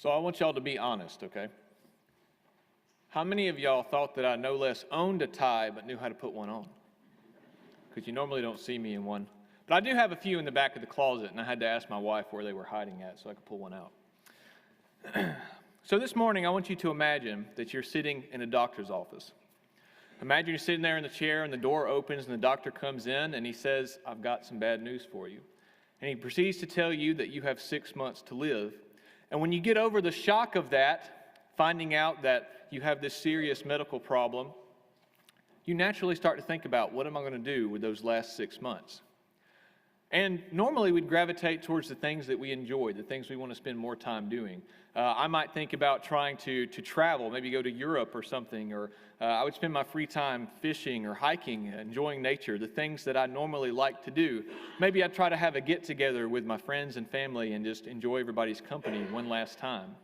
So I want y'all to be honest, okay? How many of y'all thought that I no less owned a tie but knew how to put one on? Because you normally don't see me in one. But I do have a few in the back of the closet, and I had to ask my wife where they were hiding at so I could pull one out. So this morning, I want you to imagine that you're sitting in a doctor's office. Imagine you're sitting there in the chair, and the door opens, and the doctor comes in, and he says, "I've got some bad news for you." And he proceeds to tell you that you have 6 months to live. And when you get over the shock of that, finding out that you have this serious medical problem, you naturally start to think about, what am I going to do with those last 6 months? And normally we'd gravitate towards the things that we enjoy, the things we want to spend more time doing. I might think about trying to travel, maybe go to Europe or something, or I would spend my free time fishing or hiking, enjoying nature, the things that I normally like to do. Maybe I'd try to have a get-together with my friends and family and just enjoy everybody's company one last time.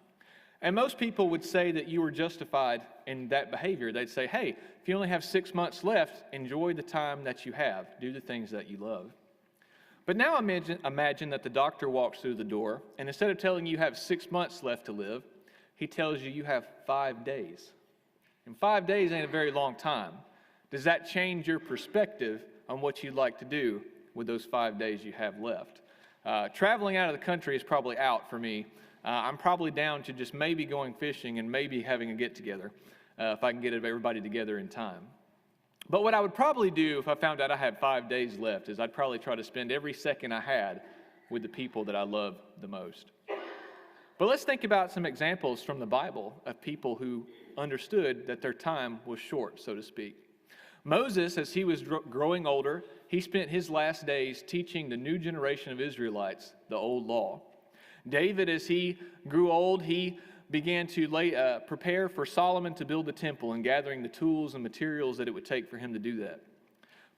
And most people would say that you were justified in that behavior. They'd say, hey, if you only have 6 months left, enjoy the time that you have. Do the things that you love. But now imagine that the doctor walks through the door, and instead of telling you have 6 months left to live, he tells you you have 5 days. And 5 days ain't a very long time. Does that change your perspective on what you'd like to do with those 5 days you have left? Traveling out of the country is probably out for me. I'm probably down to just maybe going fishing and maybe having a get-together if I can get everybody together in time. But what I would probably do if I found out I had 5 days left is I'd probably try to spend every second I had with the people that I love the most. But let's think about some examples from the Bible of people who understood that their time was short, so to speak. Moses, as he was growing older, he spent his last days teaching the new generation of Israelites the old law. David, as he grew old, he began to prepare for Solomon to build the temple and gathering the tools and materials that it would take for him to do that.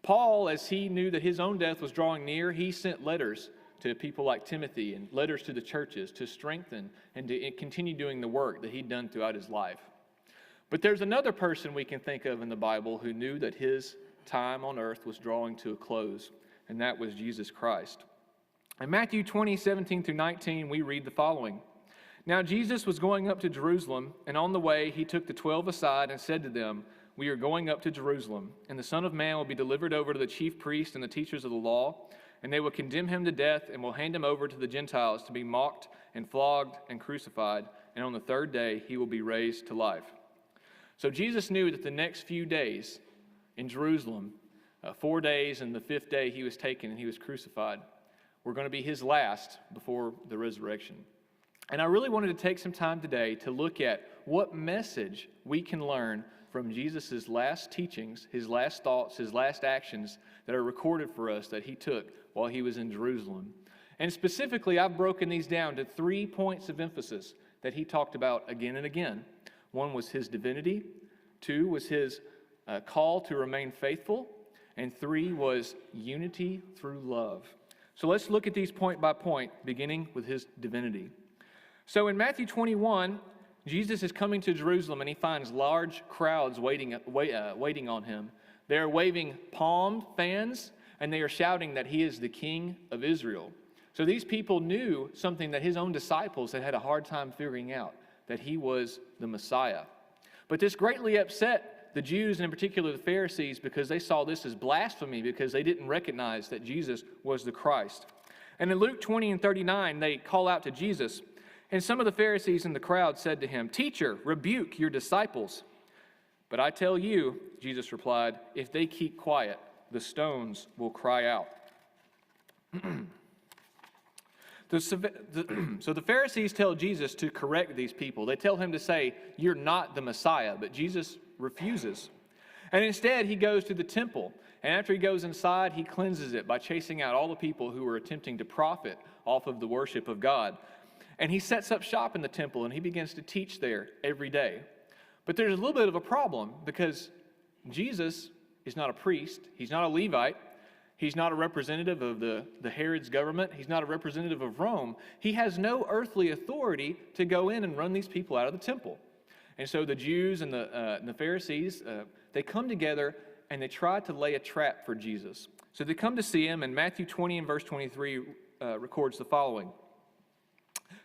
Paul, as he knew that his own death was drawing near, he sent letters to people like Timothy and letters to the churches to strengthen and to continue doing the work that he'd done throughout his life. But there's another person we can think of in the Bible who knew that his time on earth was drawing to a close, and that was Jesus Christ. In Matthew 20:17-19, we read the following. Now Jesus was going up to Jerusalem, and on the way he took the 12 aside and said to them, "We are going up to Jerusalem, and the Son of Man will be delivered over to the chief priests and the teachers of the law, and they will condemn him to death and will hand him over to the Gentiles to be mocked and flogged and crucified, and on the third day he will be raised to life." So Jesus knew that the next few days in Jerusalem, 4 days and the 5th day he was taken and he was crucified, were going to be his last before the resurrection. And I really wanted to take some time today to look at what message we can learn from Jesus' last teachings, his last thoughts, his last actions that are recorded for us that he took while he was in Jerusalem. And specifically, I've broken these down to 3 points of emphasis that he talked about again and again. One was his divinity, 2 was his call to remain faithful, and 3 was unity through love. So let's look at these point by point, beginning with his divinity. So in Matthew 21, Jesus is coming to Jerusalem and he finds large crowds waiting on him. They're waving palm fans and they are shouting that he is the King of Israel. So these people knew something that his own disciples had a hard time figuring out, that he was the Messiah. But this greatly upset the Jews and in particular the Pharisees because they saw this as blasphemy because they didn't recognize that Jesus was the Christ. And in Luke 20:39, they call out to Jesus. And some of the Pharisees in the crowd said to him, "Teacher, rebuke your disciples." "But I tell you," Jesus replied, "if they keep quiet, the stones will cry out." So the Pharisees tell Jesus to correct these people. They tell him to say, "You're not the Messiah," but Jesus refuses. And instead, he goes to the temple. And after he goes inside, he cleanses it by chasing out all the people who were attempting to profit off of the worship of God. And he sets up shop in the temple and he begins to teach there every day. But there's a little bit of a problem because Jesus is not a priest. He's not a Levite. He's not a representative of the Herod's government. He's not a representative of Rome. He has no earthly authority to go in and run these people out of the temple. And so the Jews and the Pharisees, they come together and they try to lay a trap for Jesus. So they come to see him, and Matthew 20 and verse 23 records the following.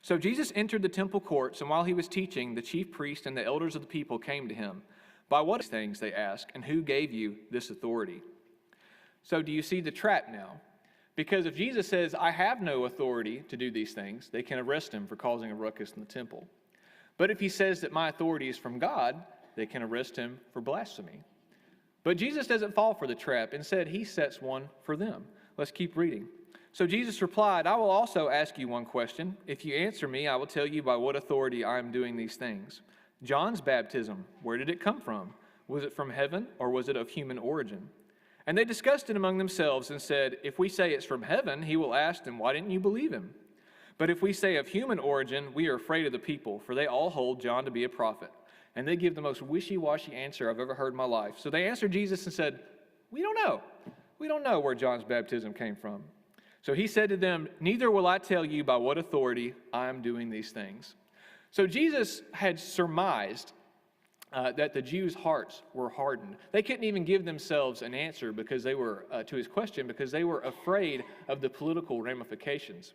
So Jesus entered the temple courts, and while he was teaching, the chief priests and the elders of the people came to him. By what things, they asked, and who gave you this authority? So do you see the trap now? Because if Jesus says, I have no authority to do these things, they can arrest him for causing a ruckus in the temple. But if he says that my authority is from God, they can arrest him for blasphemy. But Jesus doesn't fall for the trap. Instead, he sets one for them. Let's keep reading. So Jesus replied, I will also ask you one question. If you answer me, I will tell you by what authority I am doing these things. John's baptism, where did it come from? Was it from heaven, or was it of human origin? And they discussed it among themselves and said, if we say it's from heaven, he will ask them, why didn't you believe him? But if we say of human origin, we are afraid of the people, for they all hold John to be a prophet. And they give the most wishy-washy answer I've ever heard in my life. So they answered Jesus and said, we don't know. We don't know where John's baptism came from. So he said to them, neither will I tell you by what authority I am doing these things. So Jesus had surmised that the Jews' hearts were hardened. They couldn't even give themselves an answer because they were to his question because they were afraid of the political ramifications.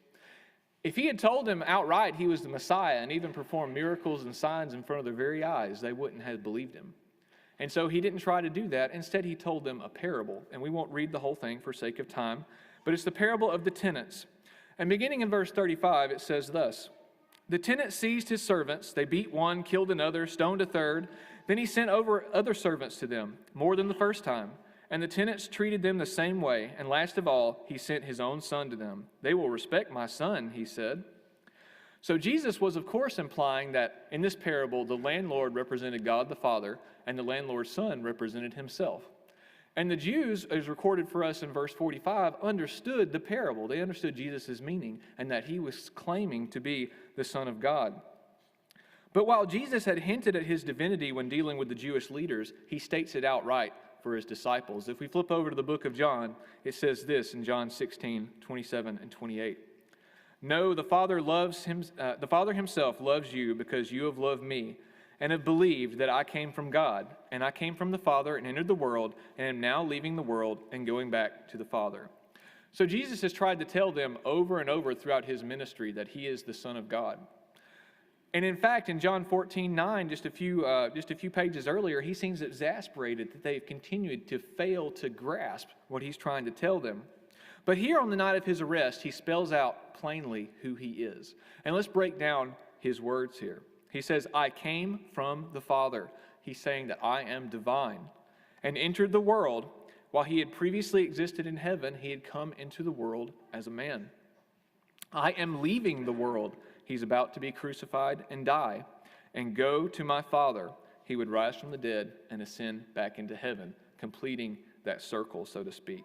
If he had told them outright he was the Messiah and even performed miracles and signs in front of their very eyes, they wouldn't have believed him. And so he didn't try to do that. Instead, he told them a parable. And we won't read the whole thing for sake of time, but it's the parable of the tenants. And beginning in verse 35, it says thus, the tenant seized his servants. They beat one, killed another, stoned a third. Then he sent over other servants to them, more than the first time. And the tenants treated them the same way. And last of all, he sent his own son to them. They will respect my son, he said. So Jesus was, of course, implying that in this parable, the landlord represented God the Father, and the landlord's son represented himself. And the Jews, as recorded for us in verse 45, understood the parable. They understood Jesus' meaning and that he was claiming to be the Son of God. But while Jesus had hinted at his divinity when dealing with the Jewish leaders, he states it outright for his disciples. If we flip over to the book of John, it says this in John 16, 27 and 28. No, the Father himself loves you because you have loved me and have believed that I came from God, and I came from the Father and entered the world, and am now leaving the world and going back to the Father. So Jesus has tried to tell them over and over throughout his ministry that he is the Son of God. And in fact, in John 14:9, just a few pages earlier, he seems exasperated that they've continued to fail to grasp what he's trying to tell them. But here on the night of his arrest, he spells out plainly who he is. And let's break down his words here. He says, I came from the Father. He's saying that I am divine, and entered the world. While he had previously existed in heaven, he had come into the world as a man. I am leaving the world. He's about to be crucified and die, and go to my Father. He would rise from the dead and ascend back into heaven, completing that circle, so to speak.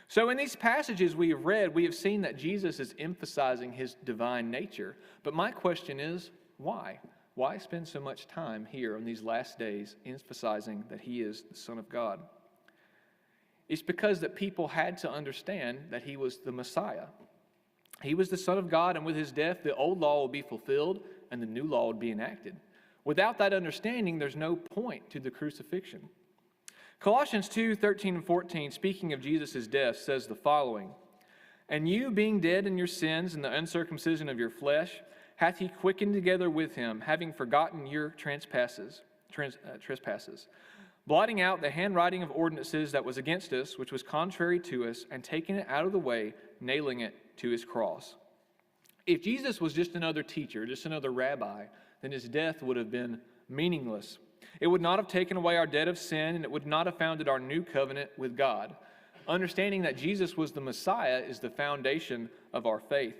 So in these passages we have read, we have seen that Jesus is emphasizing his divine nature. But my question is, why? Why spend so much time here in these last days emphasizing that he is the Son of God? It's because that people had to understand that he was the Messiah. He was the Son of God, and with his death, the old law will be fulfilled and the new law would be enacted. Without that understanding, there's no point to the crucifixion. Colossians 2:13 and 14, speaking of Jesus' death, says the following, and you, being dead in your sins and the uncircumcision of your flesh, hath he quickened together with him, having forgotten your trespasses, blotting out the handwriting of ordinances that was against us, which was contrary to us, and taking it out of the way, nailing it to his cross. If Jesus was just another teacher, just another rabbi, then his death would have been meaningless. It would not have taken away our debt of sin, and it would not have founded our new covenant with God. Understanding that Jesus was the Messiah is the foundation of our faith.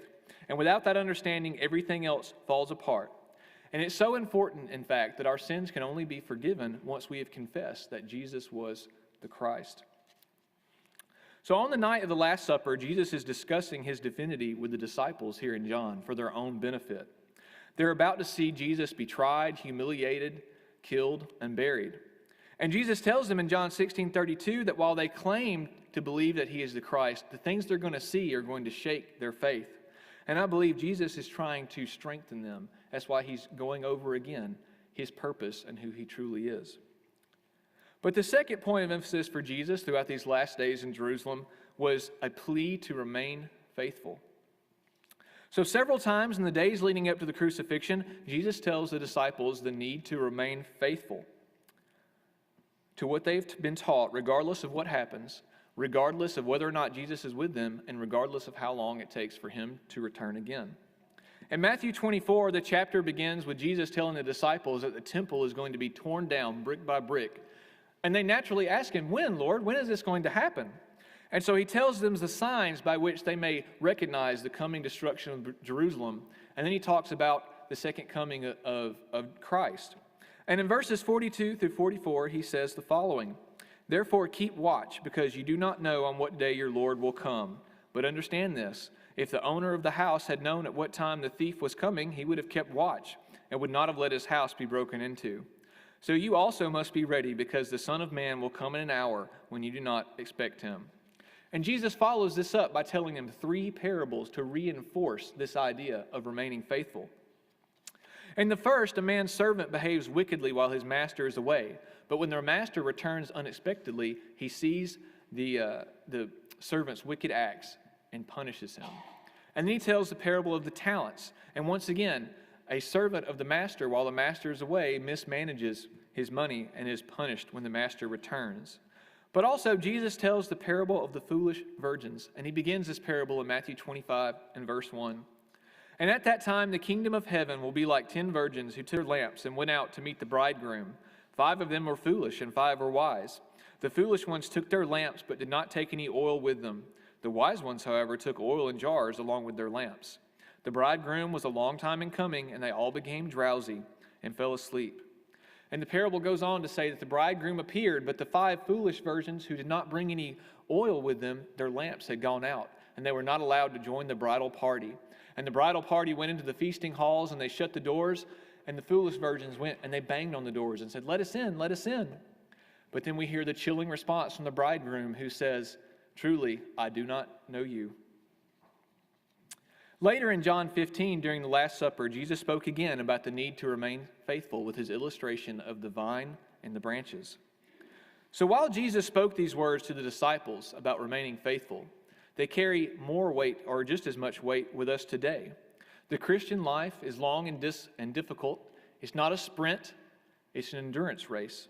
And without that understanding, everything else falls apart. And it's so important, in fact, that our sins can only be forgiven once we have confessed that Jesus was the Christ. So on the night of the Last Supper, Jesus is discussing his divinity with the disciples here in John for their own benefit. They're about to see Jesus be tried, humiliated, killed, and buried. And Jesus tells them in John 16:32 that while they claim to believe that he is the Christ, the things they're going to see are going to shake their faith. And I believe Jesus is trying to strengthen them. That's why he's going over again his purpose and who he truly is. But the second point of emphasis for Jesus throughout these last days in Jerusalem was a plea to remain faithful. So several times in the days leading up to the crucifixion, Jesus tells the disciples the need to remain faithful to what they've been taught, regardless of what happens, regardless of whether or not Jesus is with them, and regardless of how long it takes for him to return again. In Matthew 24, the chapter begins with Jesus telling the disciples that the temple is going to be torn down brick by brick. And they naturally ask him, when, Lord? When is this going to happen? And so he tells them the signs by which they may recognize the coming destruction of Jerusalem. And then he talks about the second coming of Christ. And in verses 42 through 44, he says the following: "Therefore keep watch, because you do not know on what day your Lord will come. But understand this, if the owner of the house had known at what time the thief was coming, he would have kept watch and would not have let his house be broken into. So you also must be ready, because the Son of Man will come in an hour when you do not expect him." And Jesus follows this up by telling them 3 parables to reinforce this idea of remaining faithful. In the first, a man's servant behaves wickedly while his master is away. But when their master returns unexpectedly, he sees the servant's wicked acts and punishes him. And then he tells the parable of the talents. And once again, a servant of the master, while the master is away, mismanages his money and is punished when the master returns. But also, Jesus tells the parable of the foolish virgins, and he begins this parable in Matthew 25 and verse 1. "And at that time the kingdom of heaven will be like 10 virgins who took their lamps and went out to meet the bridegroom. 5 of them were foolish, and 5 were wise. The foolish ones took their lamps, but did not take any oil with them. The wise ones, however, took oil in jars along with their lamps. The bridegroom was a long time in coming, and they all became drowsy and fell asleep." And the parable goes on to say that the bridegroom appeared, but the 5 foolish virgins who did not bring any oil with them, their lamps had gone out, and they were not allowed to join the bridal party. And the bridal party went into the feasting halls, and they shut the doors, and the foolish virgins went and they banged on the doors and said, "Let us in, let us in." But then we hear the chilling response from the bridegroom, who says, "Truly, I do not know you." Later in John 15, during the Last Supper, Jesus spoke again about the need to remain faithful with his illustration of the vine and the branches. So while Jesus spoke these words to the disciples about remaining faithful, they carry more weight, or just as much weight, with us today. The Christian life is long and difficult. It's not a sprint, it's an endurance race.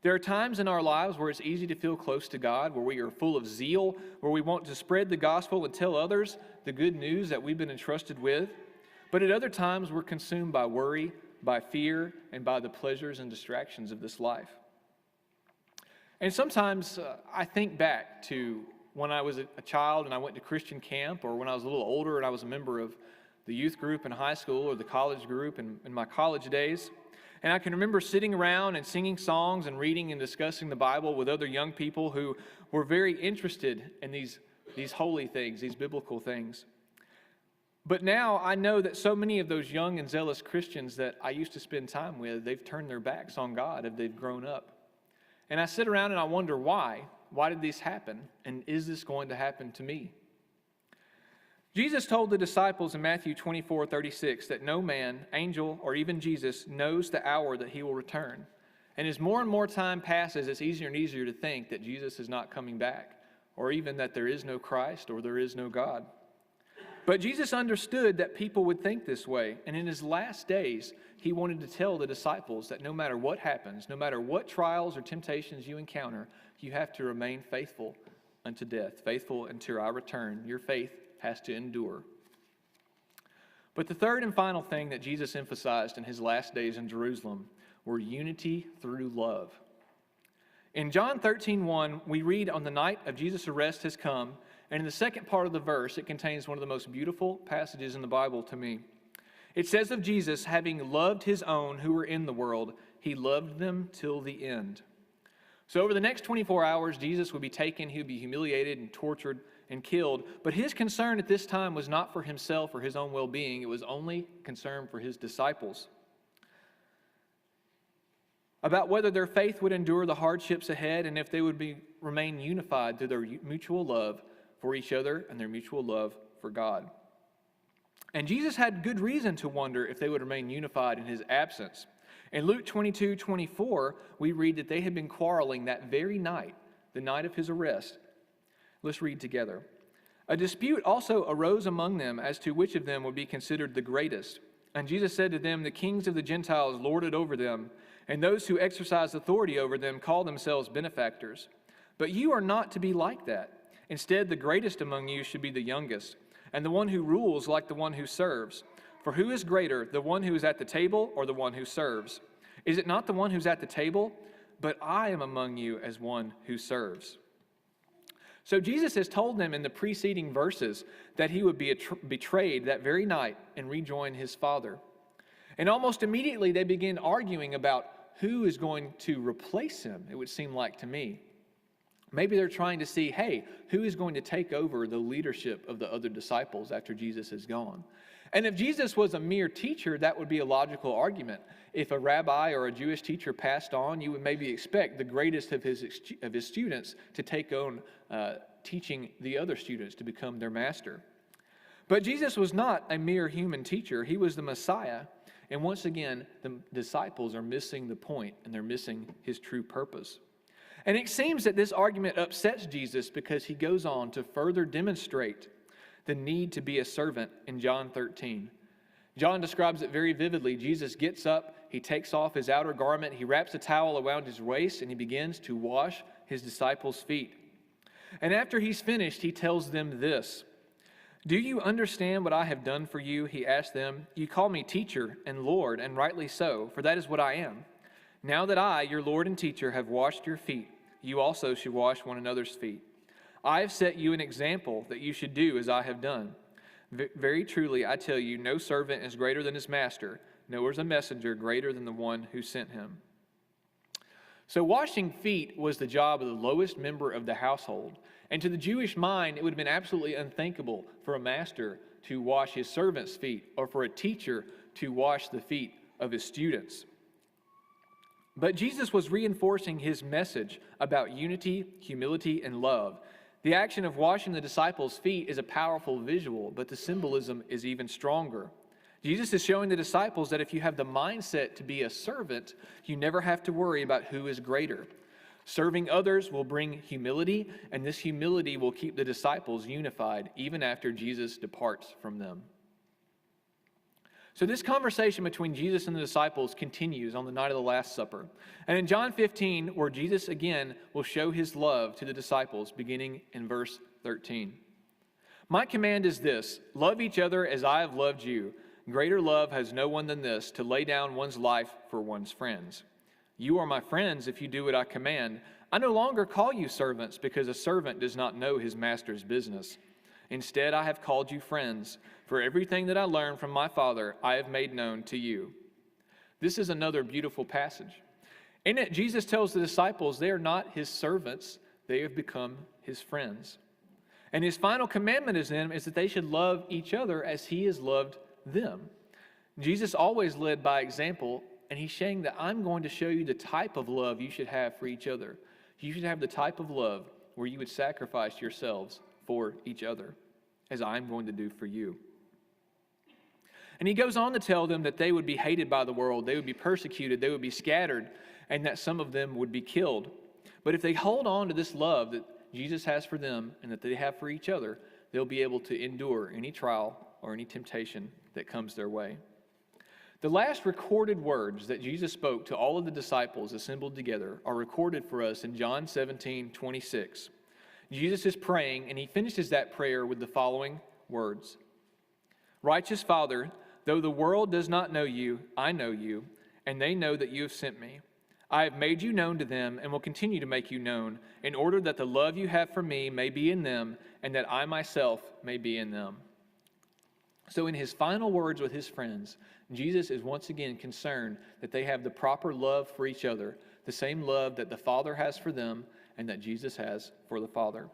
There are times in our lives where it's easy to feel close to God, where we are full of zeal, where we want to spread the gospel and tell others the good news that we've been entrusted with. But at other times, we're consumed by worry, by fear, and by the pleasures and distractions of this life. And sometimes I think back to when I was a child and I went to Christian camp, or when I was a little older and I was a member of the youth group in high school or the college group in my college days. And I can remember sitting around and singing songs and reading and discussing the Bible with other young people who were very interested in these holy things, these biblical things. But now I know that so many of those young and zealous Christians that I used to spend time with, they've turned their backs on God as they've grown up. And I sit around and I wonder why. Why did this happen? And is this going to happen to me? Jesus told the disciples in Matthew 24:36 that no man, angel, or even Jesus knows the hour that he will return. And as more and more time passes, it's easier and easier to think that Jesus is not coming back, or even that there is no Christ or there is no God. But Jesus understood that people would think this way, and in his last days, he wanted to tell the disciples that no matter what happens, no matter what trials or temptations you encounter, you have to remain faithful unto death, faithful until I return. Your faith has to endure. But the third and final thing that Jesus emphasized in his last days in Jerusalem were unity through love. In John 13:1, we read, "On the night of Jesus' arrest has come," and in the second part of the verse, it contains one of the most beautiful passages in the Bible to me. It says of Jesus, having loved his own who were in the world, he loved them till the end. So over the next 24 hours, Jesus would be taken, he would be humiliated and tortured and killed. But his concern at this time was not for himself or his own well-being. It was only concern for his disciples, about whether their faith would endure the hardships ahead and if they would remain unified through their mutual love for each other and their mutual love for God. And Jesus had good reason to wonder if they would remain unified in his absence. In Luke 22:24, we read that they had been quarreling that very night, the night of his arrest. Let's read together. A dispute also arose among them as to which of them would be considered the greatest. And Jesus said to them, "The kings of the Gentiles lord it over them, and those who exercise authority over them call themselves benefactors. But you are not to be like that. Instead, the greatest among you should be the youngest, and the one who rules like the one who serves. For who is greater, the one who is at the table or the one who serves? Is it not the one who's at the table? But I am among you as one who serves." So Jesus has told them in the preceding verses that he would be betrayed that very night and rejoin his Father. And almost immediately they begin arguing about who is going to replace him, it would seem like to me. Maybe they're trying to see, hey, who is going to take over the leadership of the other disciples after Jesus is gone? And if Jesus was a mere teacher, that would be a logical argument. If a rabbi or a Jewish teacher passed on, you would maybe expect the greatest of his students to take on teaching the other students to become their master. But Jesus was not a mere human teacher. He was the Messiah. And once again, the disciples are missing the point, and they're missing his true purpose. And it seems that this argument upsets Jesus because he goes on to further demonstrate the need to be a servant in John 13. John describes it very vividly. Jesus gets up, he takes off his outer garment, he wraps a towel around his waist, and he begins to wash his disciples' feet. And after he's finished, he tells them this. "Do you understand what I have done for you?" He asked them. "You call me teacher and Lord, and rightly so, for that is what I am. Now that I, your Lord and teacher, have washed your feet, you also should wash one another's feet. I have set you an example that you should do as I have done. Very truly, I tell you, no servant is greater than his master, nor is a messenger greater than the one who sent him." So washing feet was the job of the lowest member of the household. And to the Jewish mind, it would have been absolutely unthinkable for a master to wash his servants' feet or for a teacher to wash the feet of his students. But Jesus was reinforcing his message about unity, humility, and love. The action of washing the disciples' feet is a powerful visual, but the symbolism is even stronger. Jesus is showing the disciples that if you have the mindset to be a servant, you never have to worry about who is greater. Serving others will bring humility, and this humility will keep the disciples unified even after Jesus departs from them. So this conversation between Jesus and the disciples continues on the night of the Last Supper. And in John 15, where Jesus again will show his love to the disciples, beginning in verse 13. "My command is this, love each other as I have loved you. Greater love has no one than this, to lay down one's life for one's friends. You are my friends if you do what I command. I no longer call you servants, because a servant does not know his master's business. Instead, I have called you friends, for everything that I learned from my Father I have made known to you." This is another beautiful passage. In it, Jesus tells the disciples they are not his servants, they have become his friends. And his final commandment to them is that they should love each other as he has loved them. Jesus always led by example, and he's saying that I'm going to show you the type of love you should have for each other. You should have the type of love where you would sacrifice yourselves for each other, as I'm going to do for you. And he goes on to tell them that they would be hated by the world, they would be persecuted, they would be scattered, and that some of them would be killed. But if they hold on to this love that Jesus has for them and that they have for each other, they'll be able to endure any trial or any temptation that comes their way. The last recorded words that Jesus spoke to all of the disciples assembled together are recorded for us in John 17:26. Jesus is praying, and he finishes that prayer with the following words. "Righteous Father, though the world does not know you, I know you, and they know that you have sent me. I have made you known to them and will continue to make you known, in order that the love you have for me may be in them, and that I myself may be in them." So in his final words with his friends, Jesus is once again concerned that they have the proper love for each other, the same love that the Father has for them and that Jesus has for the Father.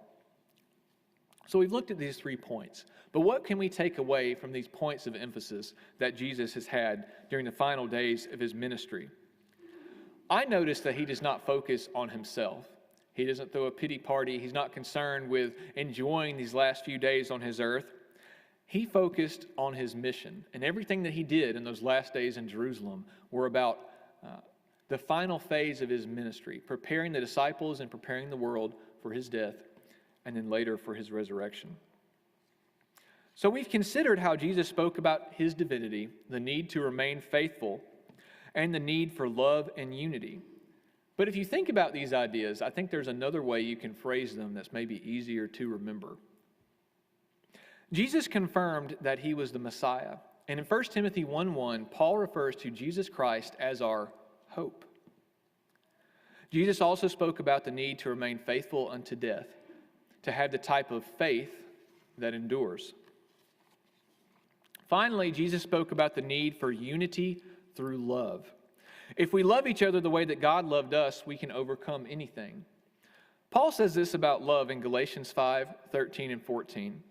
So we've looked at these 3 points, but what can we take away from these points of emphasis that Jesus has had during the final days of his ministry? I notice that he does not focus on himself. He doesn't throw a pity party. He's not concerned with enjoying these last few days on his earth. He focused on his mission, and everything that he did in those last days in Jerusalem were about the final phase of his ministry, preparing the disciples and preparing the world for his death, and then later for his resurrection. So we've considered how Jesus spoke about his divinity, the need to remain faithful, and the need for love and unity. But if you think about these ideas, I think there's another way you can phrase them that's maybe easier to remember. Jesus confirmed that he was the Messiah. And in 1 Timothy 1:1, Paul refers to Jesus Christ as our hope. Jesus also spoke about the need to remain faithful unto death, to have the type of faith that endures. Finally, Jesus spoke about the need for unity through love. If we love each other the way that God loved us, we can overcome anything. Paul says this about love in Galatians 5:13 and 14.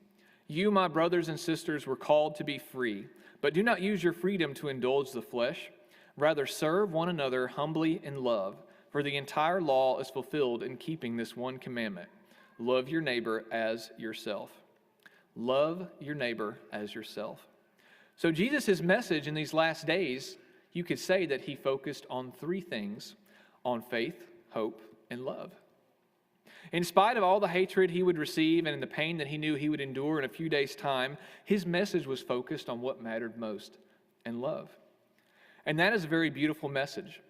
You, my brothers and sisters, were called to be free, but do not use your freedom to indulge the flesh. Rather, serve one another humbly in love, for the entire law is fulfilled in keeping this one commandment. Love your neighbor as yourself. Love your neighbor as yourself. So Jesus' message in these last days, you could say that he focused on three things: on faith, hope, and love. In spite of all the hatred he would receive and the pain that he knew he would endure in a few days' time, his message was focused on what mattered most, and love. And that is a very beautiful message.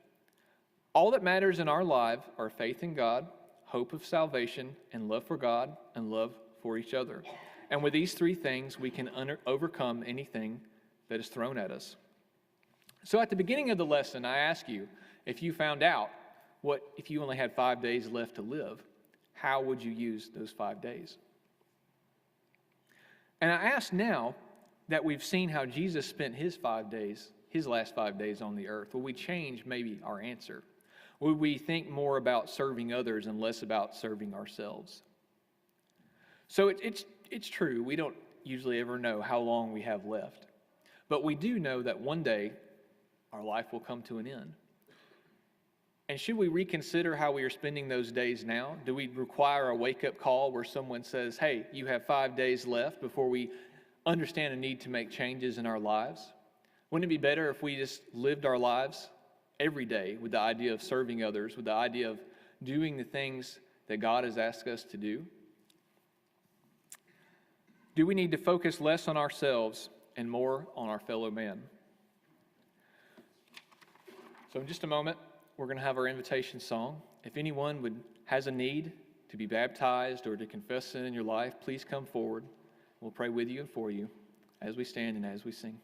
All that matters in our life are faith in God, hope of salvation, and love for God, and love for each other. And with these three things, we can overcome anything that is thrown at us. So at the beginning of the lesson, I asked you, if you found out if you only had 5 days left to live, how would you use those 5 days? And I ask now that we've seen how Jesus spent his last 5 days on the earth, will we change maybe our answer? Would we think more about serving others and less about serving ourselves? So it's true, we don't usually ever know how long we have left. But we do know that one day our life will come to an end. And should we reconsider how we are spending those days now? Do we require a wake-up call where someone says, hey, you have 5 days left, before we understand a need to make changes in our lives? Wouldn't it be better if we just lived our lives every day with the idea of serving others, with the idea of doing the things that God has asked us to do? Do we need to focus less on ourselves and more on our fellow man? So in just a moment, we're going to have our invitation song. If anyone has a need to be baptized or to confess sin in your life, please come forward. We'll pray with you and for you as we stand and as we sing.